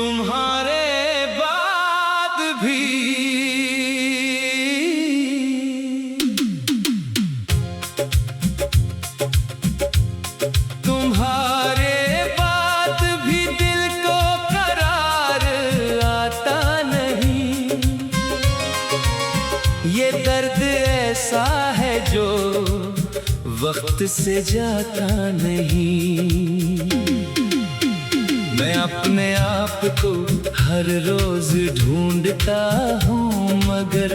तुम्हारे बाद भी तुम्हारे बाद भी दिल को करार आता नहीं। ये दर्द ऐसा है जो वक्त से जाता नहीं। मैं अपने आप को हर रोज ढूंढता हूँ, मगर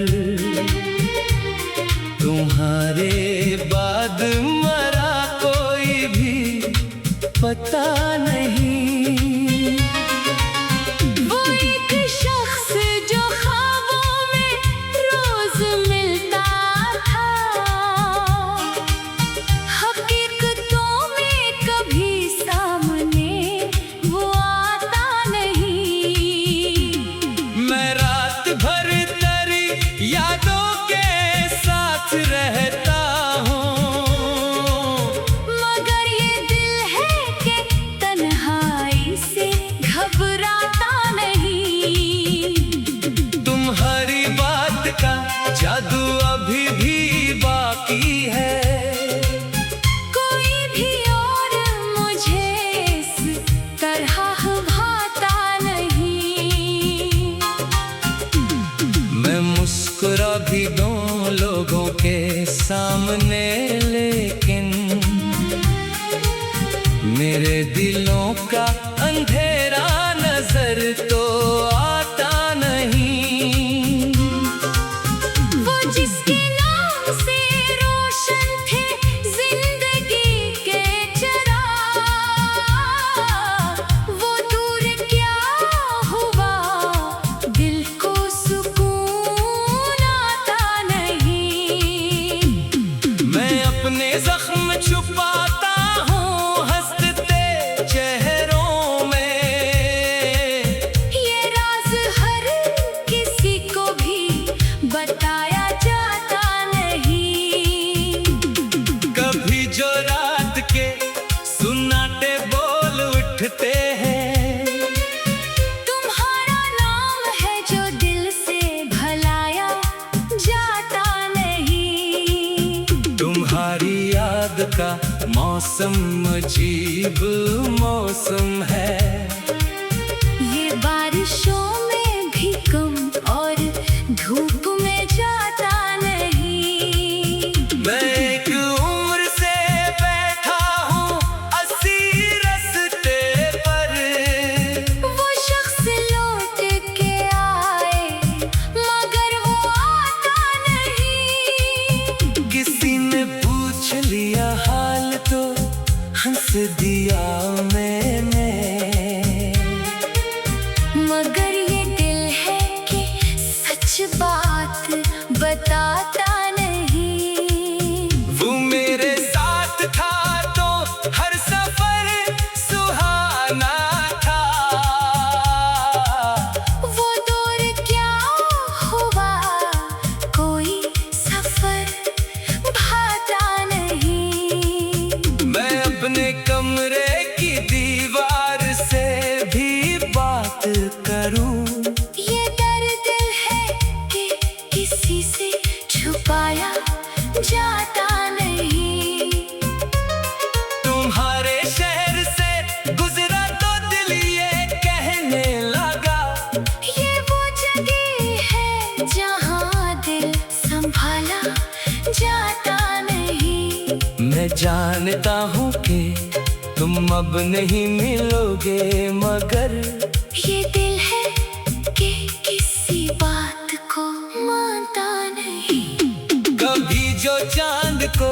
तुम्हारे बाद मरा कोई भी पता नहीं। वो एक शख्स जो ख्वाबों में रोज मिलता था, हकीकतों में कभी सामने वो आता नहीं। मैं रात भर तेरी यादों के साथ रहता हूँ, मगर ये दिल है कि तन्हाई से घबराता नहीं। तुम्हारी बात का जादू अभी भी बाकी है। कोई भी और मुझे इस तरह भाता नहीं। मैं मुस्कुरा भी दूं लोगों के सामने, लेकिन मेरे दिलों का अंधेरा नजर तो आता नहीं। वो जिसके नाम से रोशन थे जिंदगी के चिराग, वो दूर क्या हुआ, दिल को सुकून आता नहीं। मैं अपने जख्म छुपाता हूँ हंसते चेहरों में। ये राज हर किसी को भी बताया जाता नहीं। कभी जो रात के सुन्नाटे बोल उठते हैं, तुम्हारा नाम है जो दिल से भलाया जाता नहीं। तुम्हारी याद का मौसम अजीब मौसम है। ये बारिशों में भी कम और धूप में जाता नहीं। मैं एक उम्र से बैठा हूँ 80 रस्ते पर। वो शख्स लौट के आए मगर वो आता नहीं। किसी ने पूछ लिया हाल तो हंस दिया मैंने। मगर ये दिल है कि सच बात बताता नहीं। वो मेरे साथ था तो हर सफर सुहाना था। वो दौर क्या हुआ, कोई सफर भाता नहीं। मैं अपने कमरे की दीवार से भी बात करूं, ये दर्द है कि किसी से छुपाया जाता नहीं। तुम्हारे शहर से गुजरा तो दिल ये कहने लगा, ये वो जगह है जहाँ दिल संभाला जाता नहीं। मैं जानता हूँ कि तुम अब नहीं मिलोगे, मगर ये दिल है कि किसी बात को मानता नहीं। कभी जो चांद को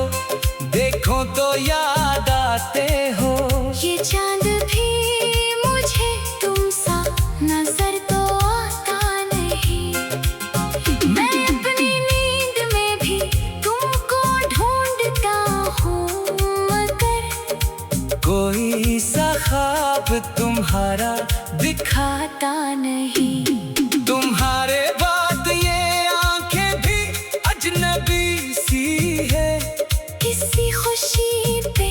देखो तो याद आते हो। ये चांद भी मुझे तुम सा नजर तो आता नहीं। मैं अपनी नींद में भी तुमको ढूंढता हूँ, मगर कोई सा ख्वाब तुम्हारा दिखाता नहीं। तुम्हारे बाद ये आंखें भी अजनबी सी है। किसी खुशी पे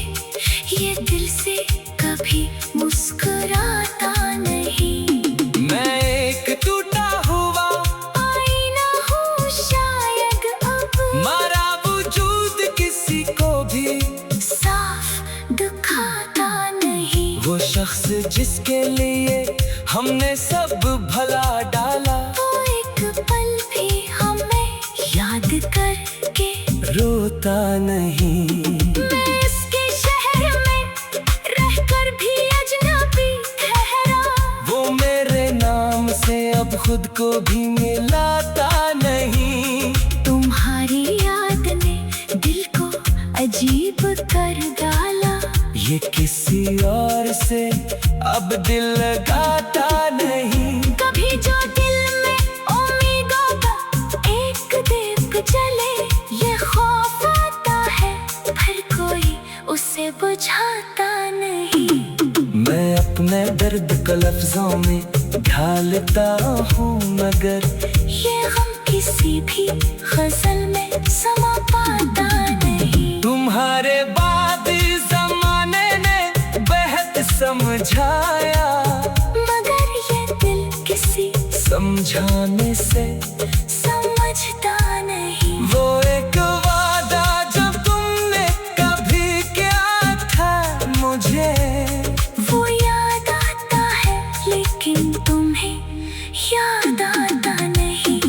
ये दिल से कभी मुस्कुराता नहीं। जिसके लिए हमने सब भला डाला, वो एक पल भी हमें याद करके रोता नहीं। मैं इसके शहर में रहकर भी अजनबी ठहरा, वो मेरे नाम से अब खुद को भी मिलाता नहीं। तुम्हारी याद ने दिल को अजीब कर डाला, ये किसी और से अब दिल लगाता नहीं। कभी जो दिल में उम्मीदों का एक दीप जले, ये खौफ आता है पर कोई उसे बुझाता नहीं। मैं अपने दर्द को लफ्जों में ढालता हूँ, मगर ये गम किसी भी गजल में समा पाता नहीं। तुम्हारे बाद जमाने ने बेहद समझाया, मगर ये दिल किसी समझाने से समझता नहीं। वो एक वादा जब तुमने कभी किया था मुझे, वो याद आता है लेकिन तुम्हें याद आता नहीं।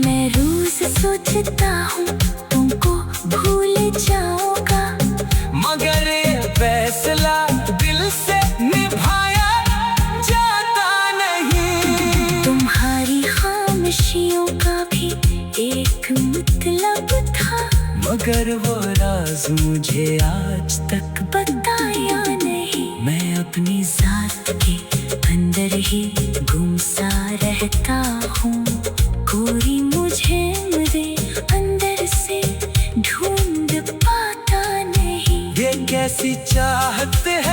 मैं रोज सोचता हूँ तुमको भूल जाऊंगा, मगर ये फैसला दिल से निभाया जाता नहीं। तुम्हारी खामोशियों का भी एक मतलब था, मगर वो राज मुझे आज तक बताया नहीं। मैं अपनी जात के अंदर ही गुमसा रहता हूँ, कोई मुझे मेरे अंदर से ढूंढ पाता नहीं। ये कैसी चाहत है